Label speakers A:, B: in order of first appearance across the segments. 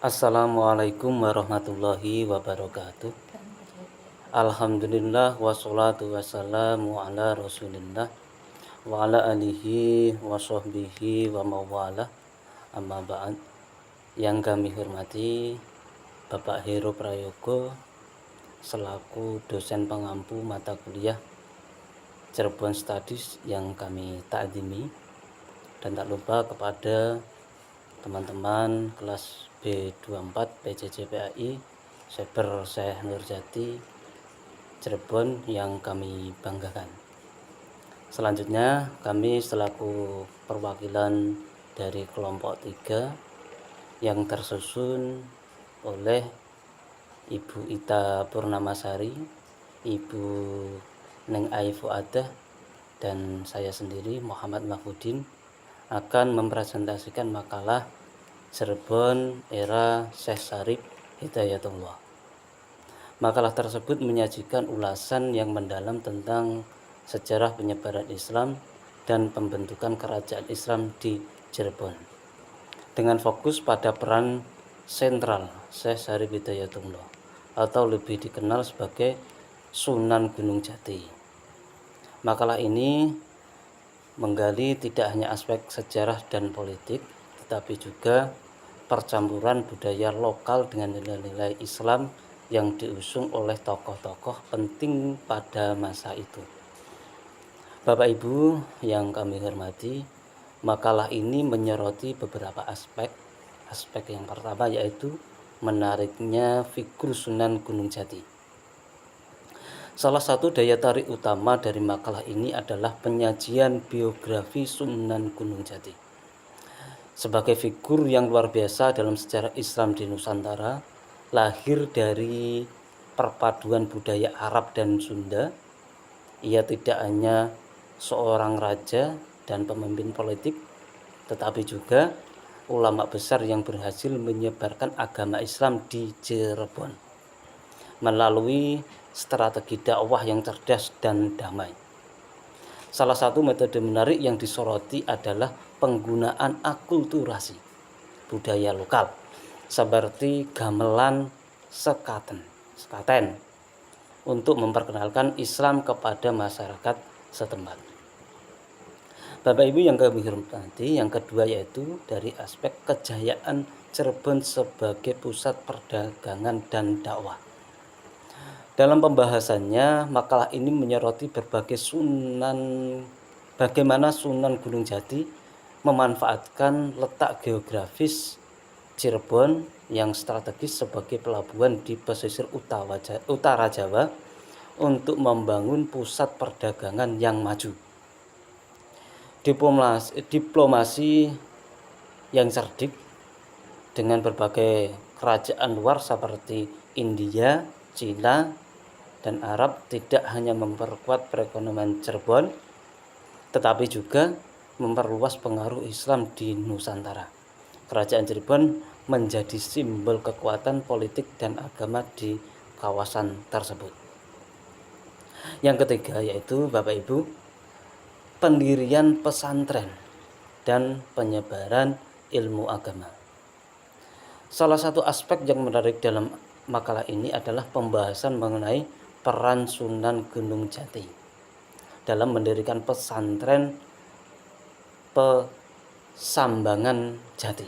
A: Assalamualaikum warahmatullahi wabarakatuh. Alhamdulillah wassalatu wassalamu ala rasulillah wa ala alihi wa sahbihi wa mawala amma ba'd. Yang kami hormati Bapak Heru Prayogo selaku dosen pengampu mata kuliah Cirebon Studies yang kami ta'zimi, dan tak lupa kepada teman-teman kelas B24 PJJ-PAI Seper Syekh Nurjati Cirebon yang kami banggakan. Selanjutnya kami selaku perwakilan dari kelompok 3 yang tersusun oleh Ibu Ita Purnamasari, Ibu Neng Ai Fuadah, dan saya sendiri Muhammad Mahfudin akan mempresentasikan makalah Cirebon era Syekh Syarif Hidayatullah. Makalah tersebut menyajikan ulasan yang mendalam tentang sejarah penyebaran Islam dan pembentukan kerajaan Islam di Cirebon, dengan fokus pada peran sentral Syekh Syarif Hidayatullah atau lebih dikenal sebagai Sunan Gunung Jati. Makalah ini menggali tidak hanya aspek sejarah dan politik, tetapi juga percampuran budaya lokal dengan nilai-nilai Islam yang diusung oleh tokoh-tokoh penting pada masa itu. Bapak Ibu yang kami hormati, makalah ini menyoroti beberapa aspek. Aspek yang pertama yaitu menariknya figur Sunan Gunung Jati. Salah satu daya tarik utama dari makalah ini adalah penyajian biografi Sunan Gunung Jati sebagai figur yang luar biasa dalam sejarah Islam di Nusantara. Lahir dari perpaduan budaya Arab dan Sunda, ia tidak hanya seorang raja dan pemimpin politik, tetapi juga ulama besar yang berhasil menyebarkan agama Islam di Cirebon melalui strategi dakwah yang cerdas dan damai. Salah satu metode menarik yang disoroti adalah penggunaan akulturasi budaya lokal seperti gamelan sekaten untuk memperkenalkan Islam kepada masyarakat setempat. Bapak Ibu yang kami hormati, yang kedua yaitu dari aspek kejayaan Cirebon sebagai pusat perdagangan dan dakwah. Dalam pembahasannya, makalah ini menyoroti bagaimana Sunan Gunung Jati memanfaatkan letak geografis Cirebon yang strategis sebagai pelabuhan di pesisir utara Jawa untuk membangun pusat perdagangan yang maju. Diplomasi yang cerdik dengan berbagai kerajaan luar seperti India, Cina, dan Arab tidak hanya memperkuat perekonomian Cirebon, tetapi juga memperluas pengaruh Islam di Nusantara. Kerajaan Cirebon menjadi simbol kekuatan politik dan agama di kawasan tersebut. Yang ketiga yaitu Bapak Ibu, pendirian pesantren dan penyebaran ilmu agama. Salah satu aspek yang menarik dalam makalah ini adalah pembahasan mengenai peran Sunan Gunung Jati dalam mendirikan pesantren Pesambangan Jati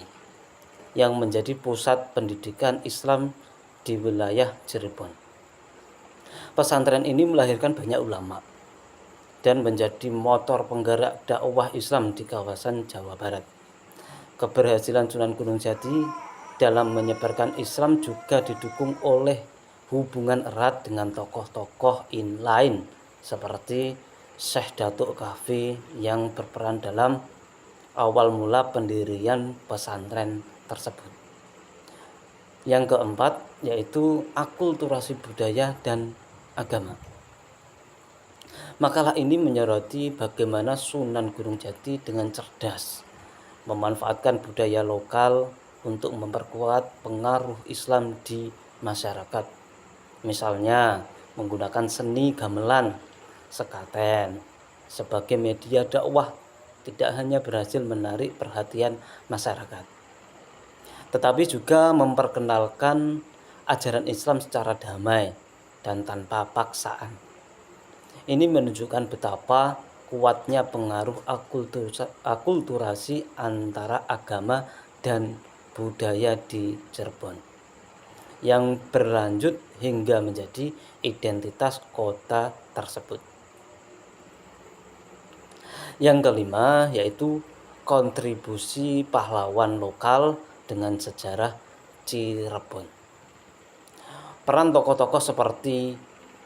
A: yang menjadi pusat pendidikan Islam di wilayah Cirebon. Pesantren ini melahirkan banyak ulama dan menjadi motor penggerak dakwah Islam di kawasan Jawa Barat. Keberhasilan Sunan Gunung Jati dalam menyebarkan Islam juga didukung oleh hubungan erat dengan tokoh-tokoh lain seperti Syekh Datuk Kahfi yang berperan dalam awal mula pendirian pesantren tersebut. Yang keempat yaitu akulturasi budaya dan agama. Makalah ini menyoroti bagaimana Sunan Gunung Jati dengan cerdas memanfaatkan budaya lokal untuk memperkuat pengaruh Islam di masyarakat. Misalnya menggunakan seni gamelan sekaten sebagai media dakwah tidak hanya berhasil menarik perhatian masyarakat, tetapi juga memperkenalkan ajaran Islam secara damai dan tanpa paksaan. Ini menunjukkan betapa kuatnya pengaruh akulturasi antara agama dan budaya di Cirebon yang berlanjut hingga menjadi identitas kota tersebut. Yang kelima yaitu kontribusi pahlawan lokal dengan sejarah Cirebon. Peran tokoh-tokoh seperti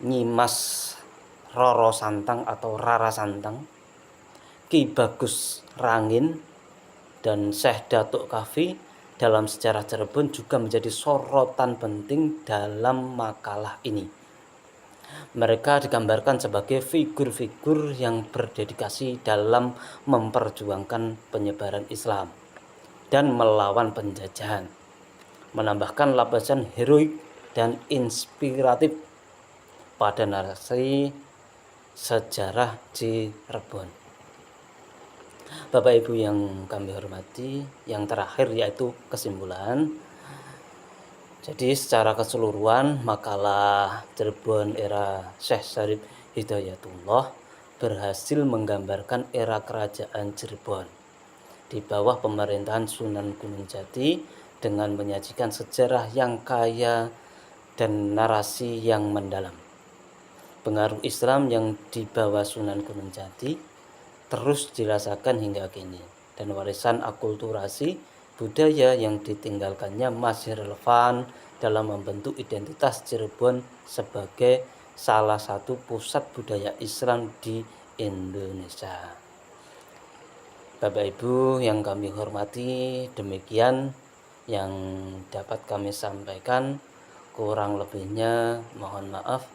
A: Nyimas Roro Santang atau Rara Santang, Ki Bagus Rangin, dan Syekh Datuk Kafi dalam sejarah Cirebon juga menjadi sorotan penting dalam makalah ini. Mereka digambarkan sebagai figur-figur yang berdedikasi dalam memperjuangkan penyebaran Islam dan melawan penjajahan, menambahkan lapisan heroik dan inspiratif pada narasi sejarah Cirebon. Bapak Ibu yang kami hormati, yang terakhir yaitu kesimpulan. Jadi secara keseluruhan makalah Cirebon era Syekh Syarif Hidayatullah berhasil menggambarkan era kerajaan Cirebon di bawah pemerintahan Sunan Gunung Jati dengan menyajikan sejarah yang kaya dan narasi yang mendalam. Pengaruh Islam yang dibawa Sunan Gunung Jati terus dirasakan hingga kini, dan warisan akulturasi budaya yang ditinggalkannya masih relevan dalam membentuk identitas Cirebon sebagai salah satu pusat budaya Islam di Indonesia. Bapak Ibu yang kami hormati, demikian yang dapat kami sampaikan. Kurang lebihnya mohon maaf.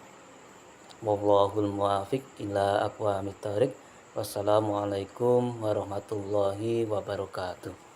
A: Wallahul muwaffiq ila aqwamit thoriq. Wassalamualaikum warahmatullahi wabarakatuh.